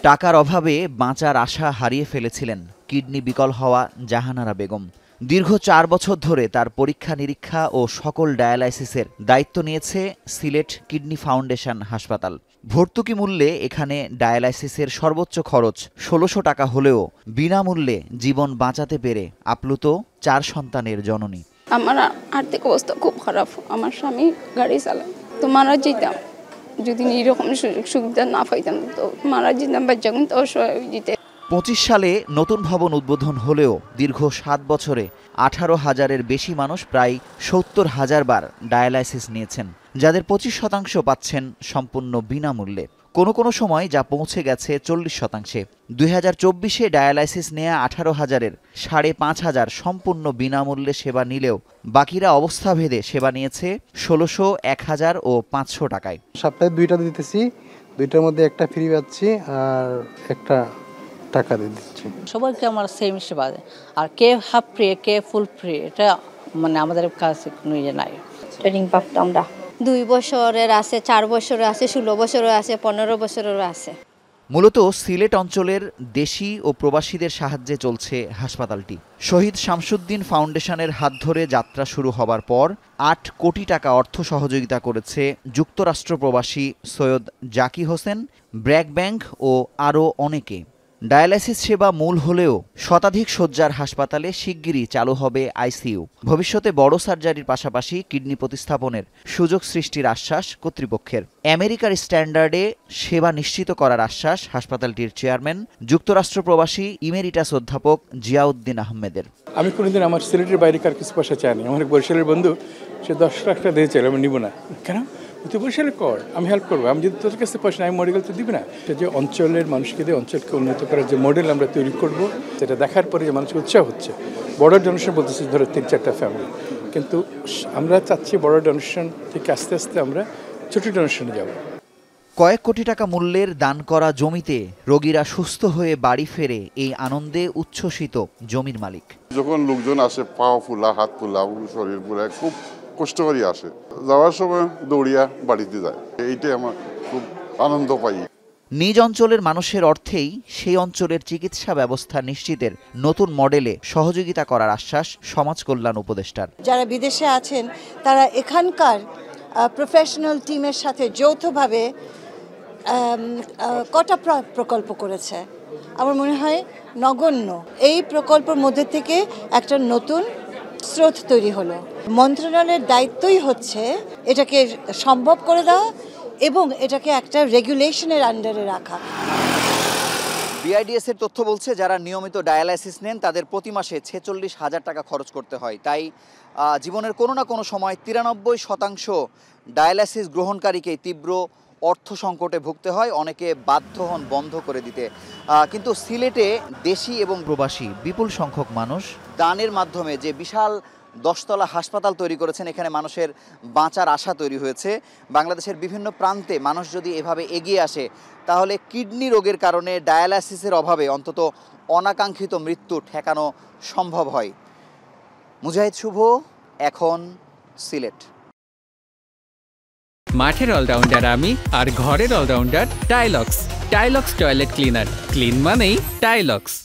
টাকার অভাবে বাঁচার আশা হারিয়ে ফেলেছিলেন কিডনি বিকল হওয়া জাহানারা বেগম। দীর্ঘ ৪ বছর ধরে তার পরীক্ষা নিরীক্ষা ও সকল ডায়ালাইসিসের দায়িত্ব নিয়েছে সিলেট কিডনি ফাউন্ডেশন হাসপাতাল। ভর্তুকি মূল্যে এখানে ডায়ালাইসিসের সর্বোচ্চ খরচ ১৬০০ টাকা হলেও বিনামূল্যে জীবন বাঁচাতে পেরে আপ্লুত ৪ সন্তানের জননী। আমার আর্থিক অবস্থা খুব খারাপ। আমার স্বামী গাড়ি চালায়, তো মারা যেতাম যদি এরকম সুযোগ সুবিধা না পাইতাম, তো মারা যেতাম। বাচ্চা কিন্তু অসহায় হয়ে যেতে। ২৫ সালে নতুন ভবন উদ্বোধন হলেও দীর্ঘ ৭ বছরে ১৮,০০০-এর বেশি মানুষ প্রায় ৭০,০০০ বার ডায়ালাইসিস নিয়েছেন, যাদের ২৫% পাচ্ছেন সম্পূর্ণ বিনামূল্যে। কোনো সময় যা পৌঁছে গেছে ৪০%। ২০২৪-এ ডায়ালাইসিস নেয়া ১৮,০০০-এর ৫,৫০০ সম্পূর্ণ বিনামূল্যে সেবা নিলেও বাকিরা অবস্থাভেদে সেবা নিয়েছে ১৬০০, ১,০০০ ও ৫০০ টাকায়। সপ্তাহে 2টা দিতেছি, 2টার মধ্যে একটা ফ্রি পাচ্ছি আর একটা টাকা দিয়ে দিচ্ছি। সবাইকে আমার সেম সেবা, আর কে হাফ ফ্রি কে ফুল ফ্রি এটা মানে আমাদের কাছে কোনো ইয়ে নাই। ট্রেনিং প্রাপ্ত আমরা 2 বছরের আছে, 4 বছরের আছে, 16 বছরের আছে, 15 বছরের আছে। মূলত সিলেট অঞ্চলের দেশি ও প্রবাসীদের সাহায্যে চলছে হাসপাতালটি। শহীদ শামসুদ্দিন ফাউন্ডেশনের হাত ধরে যাত্রা শুরু হবার পর ৮ কোটি টাকা অর্থ সহযোগিতা করেছে যুক্তরাষ্ট্র প্রবাসী সৈয়দ জাকি হোসেন, ব্র্যাক ব্যাংক ও আরও অনেকে। ডায়ালাইসিস সেবা মূল হলেও শতাধিক শয্যার হাসপাতালে শিগগিরই চালু হবে আইসিইউ। ভবিষ্যতে বড় সার্জারির পাশাপাশি কিডনি প্রতিস্থাপনের সুযোগ সৃষ্টির আশ্বাস কর্তৃপক্ষের। আমেরিকার স্ট্যান্ডার্ডে সেবা নিশ্চিত করার আশ্বাস হাসপাতালটির চেয়ারম্যান যুক্তরাষ্ট্র প্রবাসী ইমেরিটাস অধ্যাপক জিয়াউদ্দিন আহমেদের। আমি কোনোদিন আমার সিলেটের বাইরেকার কিছু পয়সা চাইনি। আমার বরিশালের বন্ধু, সে 10 লাখ টাকা দিয়ে চাইলে আমি নিব না। কেন? তুই বরিশালে কর, আমি হেল্প করবো। আমি যদি তোর কাছে পয়সা আমি মডেল তো দিবি না। যে অঞ্চলের মানুষকে দিয়ে অঞ্চলকে উন্নত করার যে মডেল আমরা তৈরি করব, সেটা দেখার পরে যে মানুষকে উৎসাহ হচ্ছে। বড় ডোনেশন বলতেছি ধরো 3-4টা ফ্যামিলি, কিন্তু আমরা চাচ্ছি বড় ডোনেশন থেকে আস্তে আস্তে আমরা ছোট ডোনেশনে যাব। কয়েক কোটি টাকা মূল্যের দান করা জমিতে রোগীরা সুস্থ হয়ে বাড়ি ফেরে এই আনন্দে উচ্ছ্বসিত জমির মালিক। যখন লোকজন আসে, পা ফুলা, হাত ফুলা, শরীর ফুলা, খুব কষ্ট করে আসে, যাওয়ার সময় দৌড়িয়া বাড়িতে যায়। এইটাই আমার খুব আনন্দ পাই। নিজ অঞ্চলের মানুষের অর্থেই সেই অঞ্চলের চিকিৎসা ব্যবস্থা নিশ্চিতের নতুন মডেলে সহযোগিতা করার আশ্বাস সমাজ কল্যাণ উপদেষ্টার। যারা বিদেশে আছেন তারা এখানকার প্রফেশনাল টিমের সাথে যৌথভাবে কটা প্রকল্প করেছে, আমার মনে হয় নগণ্য। এই প্রকল্পের মধ্যে থেকে একটা নতুন স্রোত তৈরি হলো। মন্ত্রণালয়ের দায়িত্বই হচ্ছে এটাকে সম্ভব করে দেওয়া এবং এটাকে একটা রেগুলেশনের আন্ডারে রাখা। বিআইডিএস এর তথ্য বলছে, যারা নিয়মিত ডায়ালাইসিস নেন তাদের প্রতি মাসে 46,000 টাকা খরচ করতে হয়। তাই জীবনের কোনো না কোনো সময় 93% ডায়ালাইসিস গ্রহণকারীকে তীব্র অর্থ সংকটে ভুগতে হয়। অনেকে বাধ্য হন বন্ধ করে দিতে। কিন্তু সিলেটে দেশি এবং প্রবাসী বিপুল সংখ্যক মানুষ দানের মাধ্যমে যে বিশাল 10তলা হাসপাতাল তৈরি করেছেন, এখানে মানুষের বাঁচার আশা তৈরি হয়েছে। বাংলাদেশের বিভিন্ন প্রান্তে মানুষ যদি এভাবে এগিয়ে আসে, তাহলে কিডনি রোগের কারণে ডায়ালাইসিসের অভাবে অন্তত অনাকাঙ্ক্ষিত মৃত্যু ঠেকানো সম্ভব হয়। মুজাহিদ শুভ, এখন সিলেট। মাঠের অলরাউন্ডার আমি, আর ঘরের allrounder Tilex. Tilex toilet cleaner, clean মানেই টাইলক্স।